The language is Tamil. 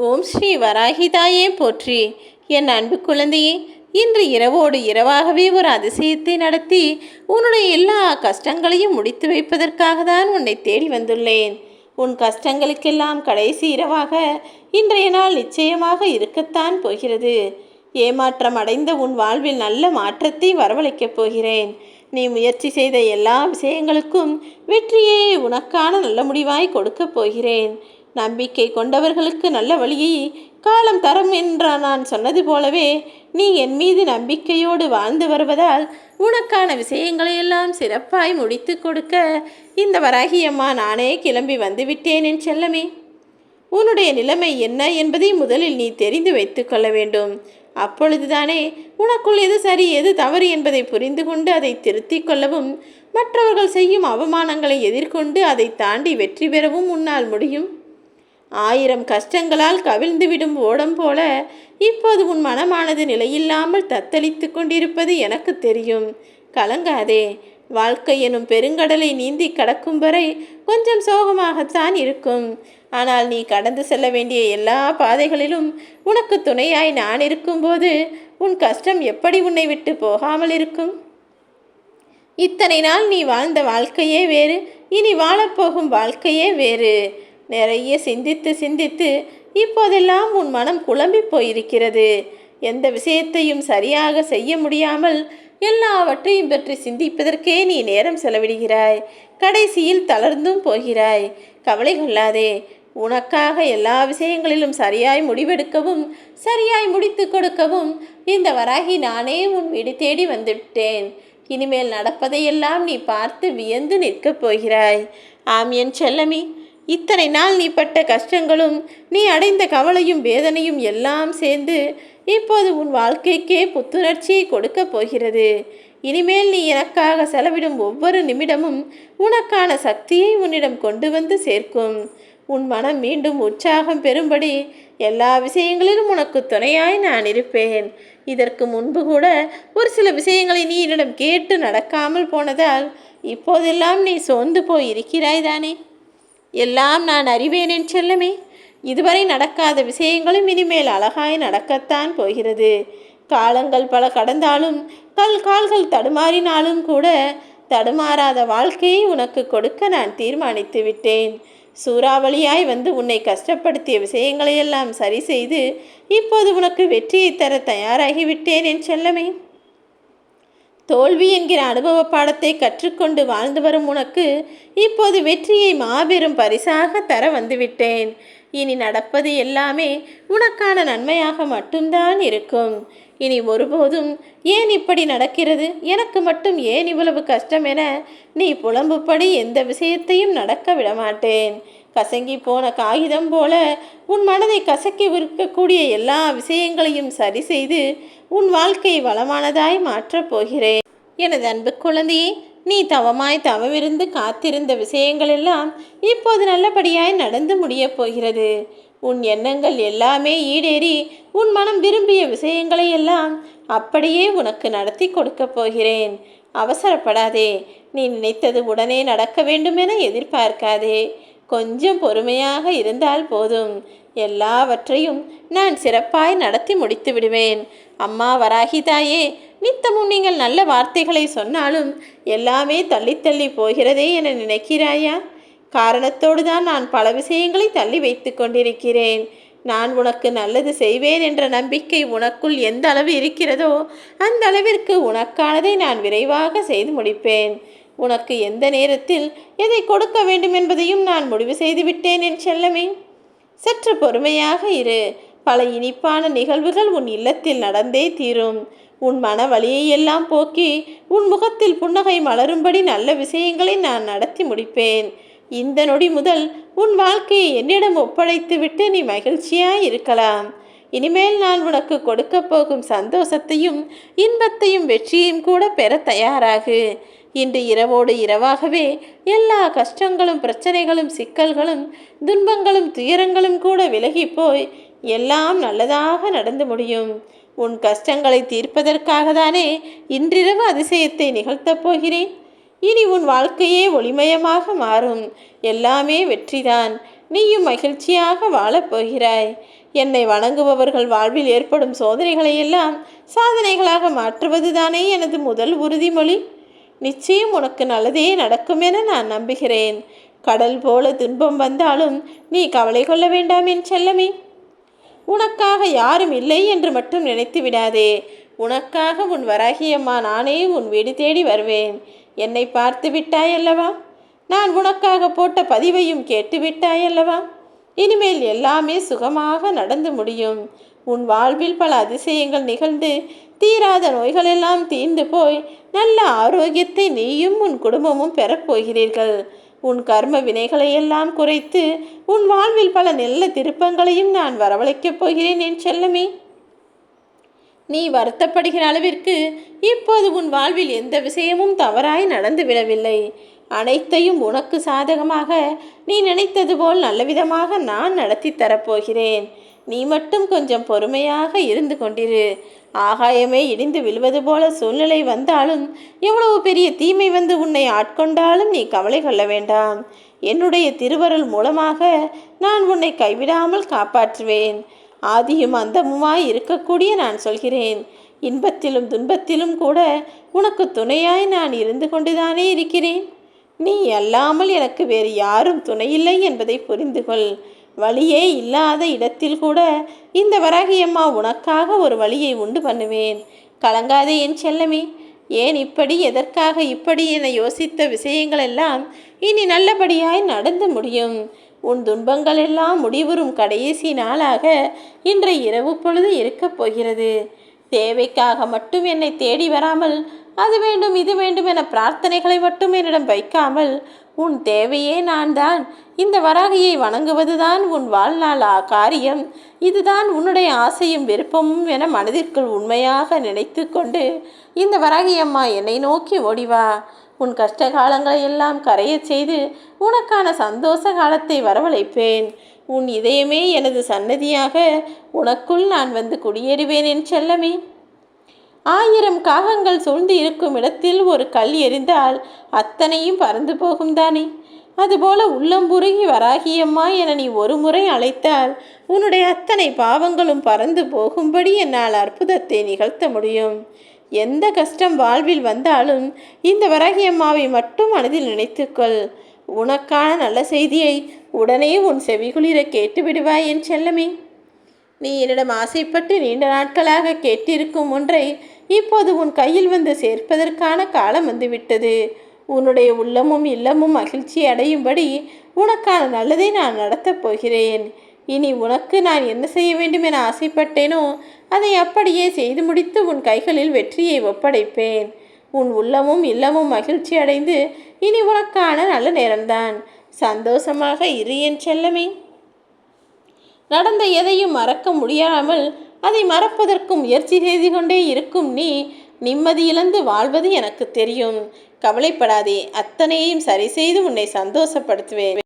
ஓம் ஸ்ரீ வராகிதாயே போற்றி. என் அன்பு குழந்தையே, இன்று இரவோடு இரவாகவே ஒரு அதிசயத்தை நடத்தி உன்னுடைய எல்லா கஷ்டங்களையும் முடித்து வைப்பதற்காக தான் உன்னை தேடி வந்துள்ளேன். உன் கஷ்டங்களுக்கெல்லாம் கடைசி இரவாக இன்றைய நாள் நிச்சயமாக இருக்கத்தான் போகிறது. ஏமாற்றம் அடைந்த உன் வாழ்வில் நல்ல மாற்றத்தை வரவழைக்கப் போகிறேன். நீ முயற்சி செய்த எல்லா விஷயங்களுக்கும் வெற்றியே உனக்கான நல்ல முடிவாய் கொடுக்கப் போகிறேன். நம்பிக்கை கொண்டவர்களுக்கு நல்ல வழியை காலம் தரும் என்ற நான் சொன்னது போலவே நீ என் மீது நம்பிக்கையோடு வாழ்ந்து வருவதால் உனக்கான விஷயங்களையெல்லாம் சிறப்பாய் முடித்து கொடுக்க இந்த வராகியம்மா நானே கிளம்பி வந்துவிட்டேன் என் செல்லமே. உன்னுடைய நிலைமை என்ன என்பதை முதலில் நீ தெரிந்து வைத்து கொள்ள வேண்டும். அப்பொழுதுதானே உனக்குள் எது சரி எது தவறு என்பதை புரிந்து கொண்டு அதை திருத்திக் கொள்ளவும் மற்றவர்கள் செய்யும் அவமானங்களை எதிர்கொண்டு அதை தாண்டி வெற்றி பெறவும் உன்னால் முடியும். 1000 கஷ்டங்களால் கவிழ்ந்துவிடும் ஓடம் போல இப்போது உன் மனமானது நிலையில்லாமல் தத்தளித்து கொண்டிருப்பது எனக்கு தெரியும். கலங்காதே. வாழ்க்கை எனும் பெருங்கடலை நீந்தி கடக்கும் வரை கொஞ்சம் சோகமாகத்தான் இருக்கும். ஆனால் நீ கடந்து செல்ல வேண்டிய எல்லா பாதைகளிலும் உனக்கு துணையாய் நான் இருக்கும்போது உன் கஷ்டம் எப்படி உன்னை விட்டு போகாமல் இருக்கும்? இத்தனை நாள் நீ வாழ்ந்த வாழ்க்கையே வேறு, இனி வாழப்போகும் வாழ்க்கையே வேறு. நிறைய சிந்தித்து சிந்தித்து இப்போதெல்லாம் உன் மனம் குழம்பி போயிருக்கிறது. எந்த விஷயத்தையும் சரியாக செய்ய முடியாமல் எல்லாவற்றையும் பற்றி சிந்திப்பதற்கே நீ நேரம் செலவிடுகிறாய். கடைசியில் தளர்ந்தும் போகிறாய். கவலை கொள்ளாதே. உனக்காக எல்லா விஷயங்களிலும் சரியாய் முடிவெடுக்கவும் சரியாய் முடித்து கொடுக்கவும் இந்த வராகி நானே உன் வீடு தேடி வந்துவிட்டேன். இனிமேல் நடப்பதையெல்லாம் நீ பார்த்து வியந்து நிற்கப் போகிறாய். ஆம் என் செல்லமி, இத்தனை நாள் நீ பட்ட கஷ்டங்களும் நீ அடைந்த கவலையும் வேதனையும் எல்லாம் சேர்ந்து இப்போது உன் வாழ்க்கைக்கே புத்துணர்ச்சியை கொடுக்கப் போகிறது. இனிமேல் நீ எனக்காக செலவிடும் ஒவ்வொரு நிமிடமும் உனக்கான சக்தியை உன்னிடம் கொண்டு வந்து சேர்க்கும். உன் மனம் மீண்டும் உற்சாகம் பெறும்படி எல்லா விஷயங்களிலும் உனக்கு துணையாய் நான் இருப்பேன். இதற்கு முன்பு கூட ஒரு சில விஷயங்களை நீ என்னிடம் கேட்டு நடக்காமல் போனதால் இப்போதெல்லாம் நீ சோர்ந்து போய் இருக்கிறாய் தானே? எல்லாம் நான் அறிவேன் என் செல்லமே. இதுவரை நடக்காத விஷயங்களும் இனிமேல் அழகாய் நடக்கத்தான் போகிறது. காலங்கள் பல கடந்தாலும் கால்கள் தடுமாறினாலும் கூட தடுமாறாத வாழ்க்கையை உனக்கு கொடுக்க நான் தீர்மானித்து விட்டேன். சூறாவளியாய் வந்து உன்னை கஷ்டப்படுத்திய விஷயங்களையெல்லாம் சரி செய்து இப்போது உனக்கு வெற்றியை தர தயாராகிவிட்டேன் என் செல்லமே. தோல்வி என்கிற அனுபவ பாடத்தை கற்றுக்கொண்டு வாழ்ந்து வரும் உனக்கு இப்போது வெற்றியை மாபெரும் பரிசாக தர வந்துவிட்டேன். இனி நடப்பது எல்லாமே உனக்கான நன்மையாக மட்டும்தான் இருக்கும். இனி ஒருபோதும் ஏன் இப்படி நடக்கிறது, எனக்கு மட்டும் ஏன் இவ்வளவு கஷ்டம் என நீ புலம்புப்படி எந்த விஷயத்தையும் நடக்க விடமாட்டேன். கசங்கி போன காகிதம் போல உன் மனதை கசக்கி விற்கக்கூடிய எல்லா விஷயங்களையும் சரி செய்து உன் வாழ்க்கை வளமானதாய் மாற்றப் போகிறேன். எனது அன்பு குழந்தையே, நீ தவமாய் தவமிருந்து காத்திருந்த விஷயங்கள் எல்லாம் இப்போது நல்லபடியாய் நடந்து முடியப் போகிறது. உன் எண்ணங்கள் எல்லாமே ஈடேறி உன் மனம் விரும்பிய விஷயங்களை எல்லாம் அப்படியே உனக்கு நடத்தி கொடுக்கப் போகிறேன். அவசரப்படாதே. நீ நினைத்தது உடனே நடக்க வேண்டும் என எதிர்பார்க்காதே. கொஞ்சம் பொறுமையாக இருந்தால் போதும். எல்லாவற்றையும் நான் சிறப்பாய் நடத்தி முடித்து விடுவேன். அம்மா வராகிதாயே, நித்தமும் நீங்கள் நல்ல வார்த்தைகளை சொன்னாலும் எல்லாமே தள்ளி தள்ளி போகிறதே என நினைக்கிறாயா? காரணத்தோடு தான் நான் பல விஷயங்களை தள்ளி வைத்து கொண்டிருக்கிறேன். நான் உனக்கு நல்லது செய்வேன் என்ற நம்பிக்கை உனக்குள் எந்த அளவு இருக்கிறதோ அந்த அளவிற்கு உனக்கானதை நான் விரைவாக செய்து முடிப்பேன். உனக்கு எந்த நேரத்தில் எதை கொடுக்க வேண்டும் என்பதையும் நான் முடிவு செய்து விட்டேன் என் செல்லமே. சற்று பொறுமையாக இரு. பல இனிப்பான நிகழ்வுகள் உன் இல்லத்தில் நடந்தே தீரும். உன் மன வலியையெல்லாம் போக்கி உன் முகத்தில் புன்னகை மலரும்படி நல்ல விஷயங்களை நான் நடத்தி முடிப்பேன். இந்த நொடி முதல் உன் வாழ்க்கையை என்னிடம் ஒப்படைத்து விட்டு நீ மகிழ்ச்சியாய் இருக்கலாம். இனிமேல் நான் உனக்கு கொடுக்க போகும் சந்தோஷத்தையும் இன்பத்தையும் வெற்றியையும் கூட பெற தயாராகு. இன்று இரவோடு இரவாகவே எல்லா கஷ்டங்களும் பிரச்சனைகளும் சிக்கல்களும் துன்பங்களும் துயரங்களும் கூட விலகி போய் எல்லாம் நல்லதாக நடந்து முடியும். உன் கஷ்டங்களை தீர்ப்பதற்காக தானே இன்றிரவு அதிசயத்தை நிகழ்த்தப் போகிறேன். இனி உன் வாழ்க்கையே ஒளிமயமாக மாறும். எல்லாமே வெற்றிதான். நீயும் மகிழ்ச்சியாக வாழப் போகிறாய். என்னை வணங்குபவர்கள் வாழ்வில் ஏற்படும் சோதனைகளை எல்லாம் சாதனைகளாக மாற்றுவதுதானே எனது முதல் உறுதிமொழி. நிச்சயம் உனக்கு நல்லதே நடக்கும் என நான் நம்புகிறேன். கடல் போல துன்பம் வந்தாலும் நீ கவலை கொள்ள வேண்டாம் என் செல்லமே. உனக்காக யாரும் இல்லை என்று மட்டும் நினைத்து விடாதே. உனக்காக உன் வராகியம்மா நானே உன் வீடு தேடி வருவேன். என்னை பார்த்து விட்டாயல்லவா? நான் உனக்காக போட்ட பதிவையும் கேட்டு விட்டாயல்லவா? இனிமேல் எல்லாமே சுகமாக நடந்து முடியும். உன் வாழ்வில் பல அதிசயங்கள் நிகழ்ந்து தீராத நோய்களெல்லாம் தீர்ந்து போய் நல்ல ஆரோக்கியத்தை நீயும் உன் குடும்பமும் பெறப்போகிறீர்கள். உன் கர்ம வினைகளையெல்லாம் குறைத்து உன் வாழ்வில் பல நல்ல திருப்பங்களையும் நான் வரவழைக்கப் போகிறேன் என் செல்லமே. நீ வருத்தப்படுகிற அளவிற்கு இப்போது உன் வாழ்வில் எந்த விஷயமும் தவறாய் நடந்து விடவில்லை. அனைத்தையும் உனக்கு சாதகமாக நீ நினைத்தது போல் நல்லவிதமாக நான் நடத்தி தரப்போகிறேன். நீ மட்டும் கொஞ்சம் பொறுமையாக இருந்து கொண்டிரு. ஆகாயமே இடிந்து விழுவது போல சூழ்நிலை வந்தாலும், எவ்வளவு பெரிய தீமை வந்து உன்னை ஆட்கொண்டாலும் நீ கவலை கொள்ள வேண்டாம். என்னுடைய திருவருள் மூலமாக நான் உன்னை கைவிடாமல் காப்பாற்றுவேன். ஆதியும் அந்தமுமாய் இருக்கக்கூடிய நான் சொல்கிறேன். இன்பத்திலும் துன்பத்திலும் கூட உனக்கு துணையாய் நான் இருந்து கொண்டுதானே இருக்கிறேன். நீ அல்லாமல் எனக்கு வேறு யாரும் துணையில்லை என்பதை புரிந்து கொள். வழியே இல்லாத இடத்தில் கூட இந்த வராகியம்மா உனக்காக ஒரு வழியை உண்டு பண்ணுவேன். கலங்காதே என் செல்லமே. ஏன் இப்படி, எதற்காக இப்படி என யோசித்த விஷயங்களெல்லாம் இனி நல்லபடியாய் நடந்து முடியும். உன் துன்பங்கள் எல்லாம் முடிவுறும் கடைசி நாளாக இன்றைய இரவு பொழுது இருக்கப் போகிறது. தேவைக்காக மட்டும் என்னை தேடி வராமல் அது வேண்டும் இது வேண்டும் என பிரார்த்தனைகளை மட்டும் என்னிடம் வைக்காமல், உன் தேவையே நான் தான். இந்த வராகியை வணங்குவதுதான் உன் வாழ்நாள் காரியம். இதுதான் உன்னுடைய ஆசையும் விருப்பமும் என மனதிற்குள் உண்மையாக நினைத்து கொண்டு இந்த வராகியம்மா என்னை நோக்கி ஓடிவா. உன் கஷ்ட காலங்களை எல்லாம் கரையச் செய்து உனக்கான சந்தோஷ காலத்தை வரவழைப்பேன். உன் இதயமே எனது சன்னதியாக உனக்குள் நான் வந்து குடியேறுவேன் என் செல்லமே. 1000 காகங்கள் சூழ்ந்து இருக்கும் இடத்தில் ஒரு கல் எறிந்தால் அத்தனையும் பறந்து போகும் தானே? அதுபோல உள்ளம்புருகி வராகியம்மா என நீ ஒரு முறை அழைத்தால் உன்னுடைய அத்தனை பாவங்களும் பறந்து போகும்படி என்னால் அற்புதத்தை நிகழ்த்த முடியும். எந்த கஷ்டம் வாழ்வில் வந்தாலும் இந்த வராகியம்மாவை மட்டும் மனதில் நினைத்துக்கொள். உனக்கான நல்ல செய்தியை உடனே உன் செவிகுளிர கேட்டு விடுவாய் என் செல்லமே. நீ என்னிடம் ஆசைப்பட்டு நீண்ட நாட்களாக கேட்டிருக்கும் ஒன்றை இப்போது உன் கையில் வந்து சேர்ப்பதற்கான காலம் வந்துவிட்டது. உன்னுடைய உள்ளமும் இல்லமும் மகிழ்ச்சி அடையும்படி உனக்கான நல்லதை நான் நடத்தப் போகிறேன். இனி உனக்கு நான் என்ன செய்ய வேண்டும் என ஆசைப்பட்டேனோ அதை அப்படியே செய்து முடித்து உன் கைகளில் வெற்றியை ஒப்படைப்பேன். உன் உள்ளமும் இல்லமும் மகிழ்ச்சி அடைந்து இனி உனக்கான நல்ல நேரம்தான். சந்தோஷமாக இரு என் செல்லமே. நடந்த எதையும் மறக்க முடியாமல் அதை மறப்பதற்கு முயற்சி செய்து கொண்டே இருக்கும் நீ நிம்மதி இழந்து வாழ்வது எனக்கு தெரியும். கவலைப்படாதே, அத்தனையும் சரி செய்து உன்னை சந்தோஷப்படுத்துவேன்.